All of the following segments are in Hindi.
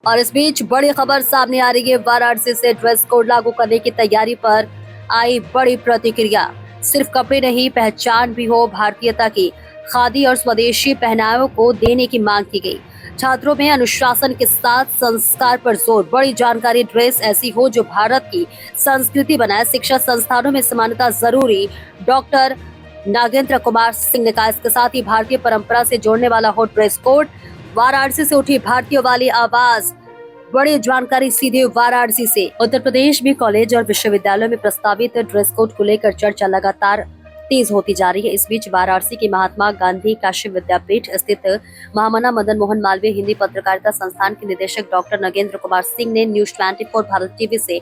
और इस बीच बड़ी खबर सामने आ रही है। वाराणसी से ड्रेस कोड लागू करने की तैयारी पर आई बड़ी प्रतिक्रिया। सिर्फ कपड़े नहीं, पहचान भी हो भारतीयता की। खादी और स्वदेशी पहनावों को देने की मांग की गई। छात्रों में अनुशासन के साथ संस्कार पर जोर। बड़ी जानकारी, ड्रेस ऐसी हो जो भारत की संस्कृति बनाए। शिक्षा संस्थानों में समानता जरूरी, डॉक्टर नागेंद्र कुमार सिंह ने कहा। इसके साथ ही भारतीय परंपरा से जोड़ने वाला हो ड्रेस कोड। वाराणसी से उठी भारतीय वाली आवाज। बड़ी जानकारी सीधे वाराणसी से। उत्तर प्रदेश में कॉलेज और विश्वविद्यालयों में प्रस्तावित ड्रेस कोड को लेकर चर्चा लगातार तेज होती जा रही है। इस बीच वाराणसी के महात्मा गांधी काशी विद्यापीठ स्थित महामना मदन मोहन मालवीय हिंदी पत्रकारिता संस्थान के निदेशक डॉक्टर नगेंद्र कुमार सिंह ने न्यूज 24 भारत टीवी से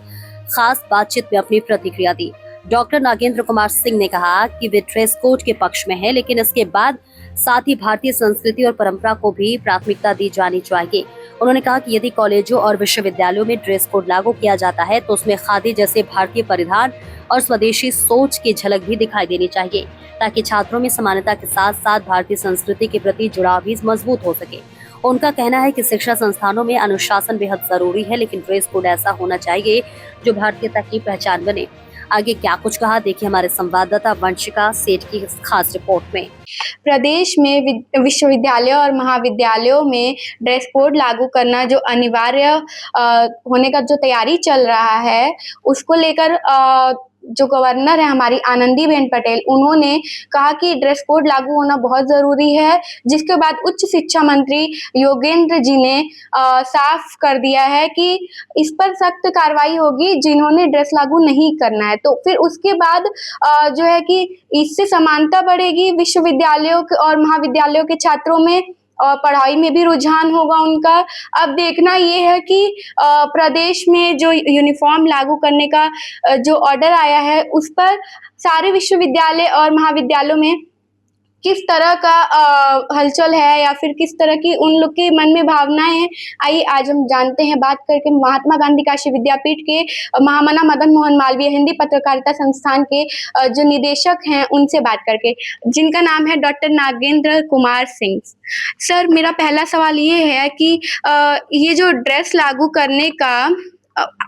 खास बातचीत में अपनी प्रतिक्रिया दी। डॉक्टर नागेंद्र कुमार सिंह ने कहा कि वे ड्रेस कोड के पक्ष में है, लेकिन इसके बाद साथ ही भारतीय संस्कृति और परंपरा को भी प्राथमिकता दी जानी चाहिए। उन्होंने कहा कि यदि कॉलेजों और विश्वविद्यालयों में ड्रेस कोड लागू किया जाता है तो उसमें खादी जैसे भारतीय परिधान और स्वदेशी सोच की झलक भी दिखाई देनी चाहिए, ताकि छात्रों में समानता के साथ साथ भारतीय संस्कृति के प्रति जुड़ाव भी मजबूत हो सके। उनका कहना है कि शिक्षा संस्थानों में अनुशासन बेहद जरूरी है, लेकिन ड्रेस कोड ऐसा होना चाहिए जो भारतीयता की पहचान बने। आगे क्या कुछ कहा, देखिए हमारे संवाददाता वंशिका सेठ की खास रिपोर्ट में। प्रदेश में विश्वविद्यालय और महाविद्यालयों में ड्रेस कोड लागू करना जो अनिवार्य होने का जो तैयारी चल रहा है, उसको लेकर जो गवर्नर है हमारी आनंदीबेन पटेल, उन्होंने कहा कि ड्रेस कोड लागू होना बहुत ज़रूरी है, जिसके बाद उच्च शिक्षा मंत्री योगेंद्र जी ने साफ कर दिया है कि इस पर सख्त कार्रवाई होगी जिन्होंने ड्रेस लागू नहीं करना है। तो फिर उसके बाद जो है कि इससे समानता बढ़ेगी विश्वविद्यालयों और महाविद्यालयों के छात्रों में, और पढ़ाई में भी रुझान होगा उनका। अब देखना ये है कि प्रदेश में जो यूनिफॉर्म लागू करने का जो ऑर्डर आया है, उस पर सारे विश्वविद्यालय और महाविद्यालयों में किस तरह का हलचल है या फिर किस तरह की उन लोग के मन में भावनाएं हैं। आइए आज हम जानते हैं, बात करके महात्मा गांधी काशी विद्यापीठ के महामना मदन मोहन मालवीय हिंदी पत्रकारिता संस्थान के जो निदेशक हैं उनसे बात करके, जिनका नाम है डॉक्टर नागेंद्र कुमार सिंह। सर, मेरा पहला सवाल ये है कि ये जो ड्रेस लागू करने का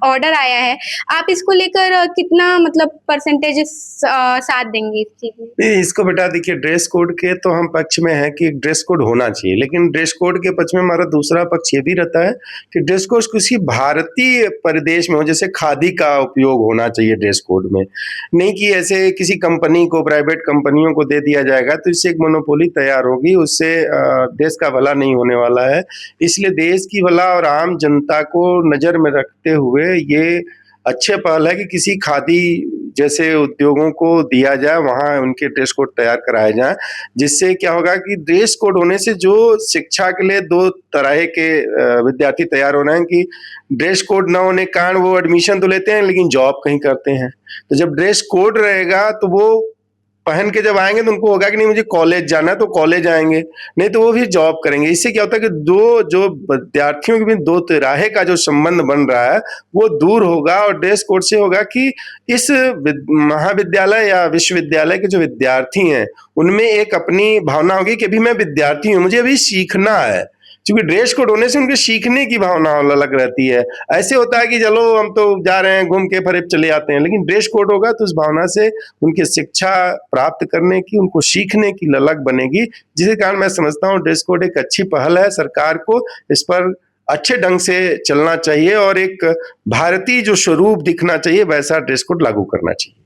ऑर्डर आया है, आप इसको लेकर कितना मतलब परसेंटेज साथ देंगे इस चीज में? नहीं, इसको बेटा देखिए, ड्रेस कोड के तो हम पक्ष में है कि ड्रेस कोड होना चाहिए, लेकिन ड्रेस कोड के पक्ष में हमारा दूसरा पक्ष ये भी रहता है कि ड्रेस कोड किसी भारतीय परिदेश में हो, जैसे खादी का उपयोग होना चाहिए ड्रेस कोड में, नहीं कि ऐसे किसी कंपनी को, प्राइवेट कंपनियों को दे दिया जाएगा तो इससे एक मोनोपोली तैयार होगी, उससे देश का भला नहीं होने वाला है। इसलिए देश की भला और आम जनता को नजर में रखते हुए ये अच्छे पहल है कि किसी खादी जैसे उद्योगों को दिया जाए, वहाँ उनके ड्रेस कोड तैयार कराए जाए, जिससे क्या होगा कि ड्रेस कोड होने से जो शिक्षा के लिए दो तरह के विद्यार्थी तैयार हो रहे हैं कि ड्रेस कोड न होने के कारण वो एडमिशन तो लेते हैं लेकिन जॉब कहीं करते हैं। तो जब ड्रेस कोड रहेगा तो वो पहन के जब आएंगे तो उनको होगा कि नहीं मुझे कॉलेज जाना है तो कॉलेज आएंगे, नहीं तो वो भी जॉब करेंगे। इससे क्या होता है कि जो विद्यार्थियों के बीच दो तिराहे का जो संबंध बन रहा है वो दूर होगा, और ड्रेस कोड से होगा कि इस महाविद्यालय या विश्वविद्यालय के जो विद्यार्थी हैं उनमें एक अपनी भावना होगी कि अभी मैं विद्यार्थी हूँ, मुझे अभी सीखना है, क्योंकि ड्रेस कोड होने से उनके सीखने की भावना अलग रहती है। ऐसे होता है कि चलो हम तो जा रहे हैं, घूम के फिर चले आते हैं, लेकिन ड्रेस कोड होगा तो उस भावना से उनकी शिक्षा प्राप्त करने की, उनको सीखने की ललक बनेगी, जिसके कारण मैं समझता हूँ ड्रेस कोड एक अच्छी पहल है। सरकार को इस पर अच्छे ढंग से चलना चाहिए और एक भारतीय जो स्वरूप दिखना चाहिए वैसा ड्रेस कोड लागू करना चाहिए।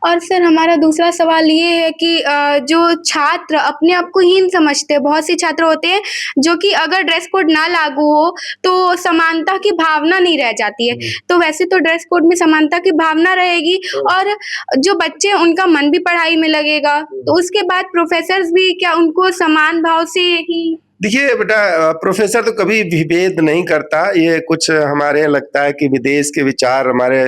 और सर, हमारा दूसरा सवाल ये है कि जो छात्र अपने आप को हीन समझते हैं, बहुत से छात्र होते हैं जो कि अगर ड्रेस कोड ना लागू हो तो समानता की भावना नहीं रह जाती है। तो वैसे तो ड्रेस कोड में समानता की भावना रहेगी और जो बच्चे उनका मन भी पढ़ाई में लगेगा, तो उसके बाद प्रोफेसर्स भी क्या उनको समान भाव से ही? देखिए बेटा, प्रोफेसर तो कभी विभेद नहीं करता। ये कुछ हमारे यहाँ लगता है कि विदेश के विचार हमारे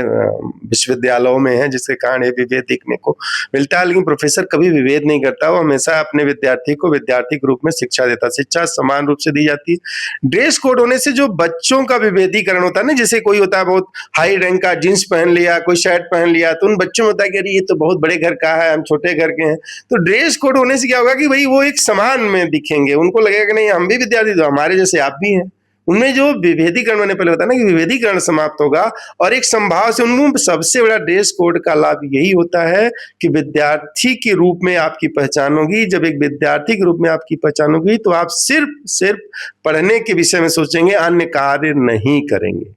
विश्वविद्यालयों में है, जिसके कारण ये विभेद देखने को मिलता है, लेकिन प्रोफेसर कभी विभेद नहीं करता। वो हमेशा अपने विद्यार्थी को विद्यार्थी के रूप में शिक्षा देता, शिक्षा समान रूप से दी जाती है। ड्रेस कोड होने से जो बच्चों का विभेदीकरण होता है ना, जैसे कोई होता है बहुत हाई रैंक का, जींस पहन लिया, कोई शर्ट पहन लिया, तो उन बच्चों में होता है कि अरे ये तो बहुत बड़े घर का है, हम छोटे घर के हैं। तो ड्रेस कोड होने से क्या होगा कि भाई वो एक समान में दिखेंगे, उनको लगेगा कि नहीं हम भी विद्यार्थी, तो हमारे जैसे आप भी हैं, उनमें जो विभेदीकरण, मैंने पहले बताया ना कि विभेदीकरण समाप्त होगा और एक समभाव से उनमें सबसे बड़ा ड्रेस कोड का लाभ यही होता है कि विद्यार्थी के रूप में आपकी पहचान होगी। जब एक विद्यार्थी के रूप में आपकी पहचान होगी तो आप सिर्फ पढ़ने के विषय में सोचेंगे, अन्य कार्य नहीं करेंगे।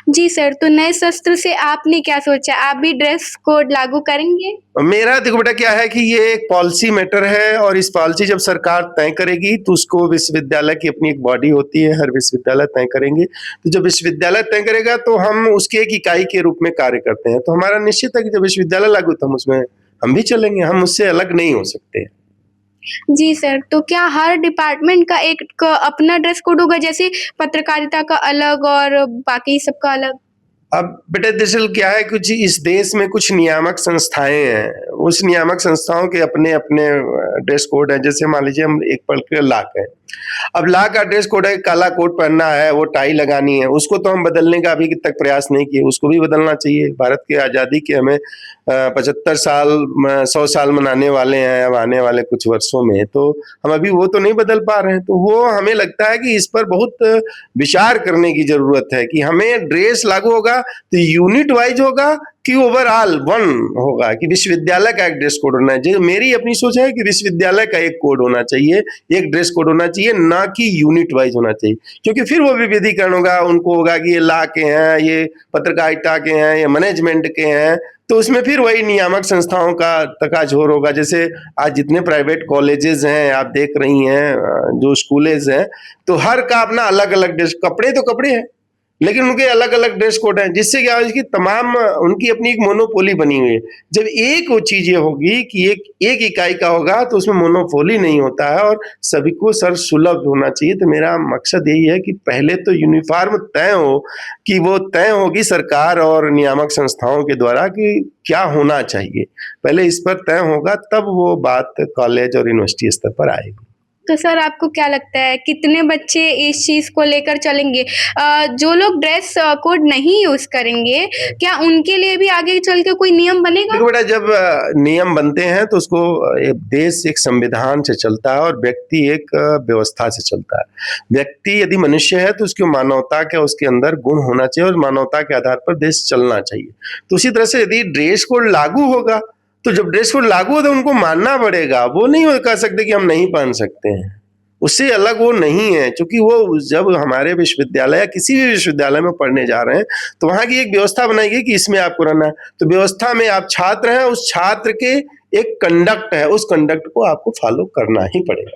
जी सर, तो नए सत्र से आपने क्या सोचा? आप भी ड्रेस कोड लागू करेंगे? मेरा देखो बेटा क्या है कि ये एक पॉलिसी मैटर है और इस पॉलिसी जब सरकार तय करेगी तो उसको विश्वविद्यालय की अपनी एक बॉडी होती है, हर विश्वविद्यालय तय करेंगे। तो जब विश्वविद्यालय तय करेगा तो हम उसके एक इकाई के रूप में कार्य करते हैं। तो हमारा निश्चित है कि जब विश्वविद्यालय लागू तो हम भी चलेंगे, हम उससे अलग नहीं हो सकते। जी सर, तो क्या हर डिपार्टमेंट का एक अपना ड्रेस कोड होगा, जैसे पत्रकारिता का अलग और बाकी सबका अलग? अब बेटा दरअसल क्या है, कुछ इस देश में कुछ नियामक संस्थाएं हैं, उस नियामक संस्थाओं के अपने अपने ड्रेस कोड हैं। जैसे मान लीजिए हम एक पर्टिकुलर लॉ है, अब लॉ का ड्रेस कोड है, काला कोट पहनना है, वो टाई लगानी है, उसको तो हम बदलने का अभी तक प्रयास नहीं किए, उसको भी बदलना चाहिए। भारत की आज़ादी के हमें 75 साल 100 साल मनाने वाले हैं अब आने वाले कुछ वर्षों में, तो हम अभी वो तो नहीं बदल पा रहे हैं। तो वो हमें लगता है कि इस पर बहुत विचार करने की जरूरत है कि हमें ड्रेस लागू होगा तो यूनिट वाइज होगा कि ओवरऑल वन होगा, कि विश्वविद्यालय का एक ड्रेस कोड होना चाहिए। मेरी अपनी सोच है कि विश्वविद्यालय का एक कोड होना चाहिए, एक ड्रेस कोड होना चाहिए, ना कि यूनिट वाइज होना चाहिए। क्योंकि फिर वो विविधीकरण होगा, उनको होगा कि ये लॉ के हैं, ये पत्रकारिता के हैं, ये मैनेजमेंट के हैं, तो उसमें फिर वही नियामक संस्थाओं का तकाज़ोर होगा। जैसे आज जितने प्राइवेट कॉलेजेस हैं आप देख रही हैं, जो स्कूलेज हैं, तो हर का अपना अलग अलग ड्रेस, कपड़े तो कपड़े हैं लेकिन उनके अलग अलग ड्रेस कोड हैं, जिससे क्या है कि तमाम उनकी अपनी एक मोनोपोली बनी हुई है। जब एक वो चीज ये होगी कि एक इकाई का होगा तो उसमें मोनोपोली नहीं होता है और सभी को सर सुलभ होना चाहिए। तो मेरा मकसद यही है कि पहले तो यूनिफॉर्म तय हो, कि वो तय होगी सरकार और नियामक संस्थाओं के द्वारा कि क्या होना चाहिए। पहले इस पर तय होगा तब वो बात कॉलेज और यूनिवर्सिटी स्तर पर आएगी। तो सर आपको क्या लगता है कितने बच्चे इस चीज़ को लेकर चलेंगे? जो लोग ड्रेस कोड नहीं यूज़ करेंगे, क्या उनके लिए भी आगे चल के कोई नियम बनेगा? देखो बेटा, जब नियम बनते हैं तो उसको देश एक संविधान से चलता है और व्यक्ति एक व्यवस्था से चलता है। व्यक्ति यदि मनुष्य है तो उसकी मानवता का उसके अंदर गुण होना चाहिए और मानवता के आधार पर देश चलना चाहिए। तो उसी तरह से यदि ड्रेस कोड लागू होगा तो जब ड्रेस कोड लागू हो तो उनको मानना पड़ेगा। वो नहीं कह सकते कि हम नहीं पहन सकते हैं, उससे अलग वो नहीं है। क्योंकि वो जब हमारे विश्वविद्यालय या किसी भी विश्वविद्यालय में पढ़ने जा रहे हैं तो वहाँ की एक व्यवस्था बनाई गई कि इसमें आपको रहना है। तो व्यवस्था में आप छात्र हैं, उस छात्र के एक कंडक्ट है, उस कंडक्ट को आपको फॉलो करना ही पड़ेगा।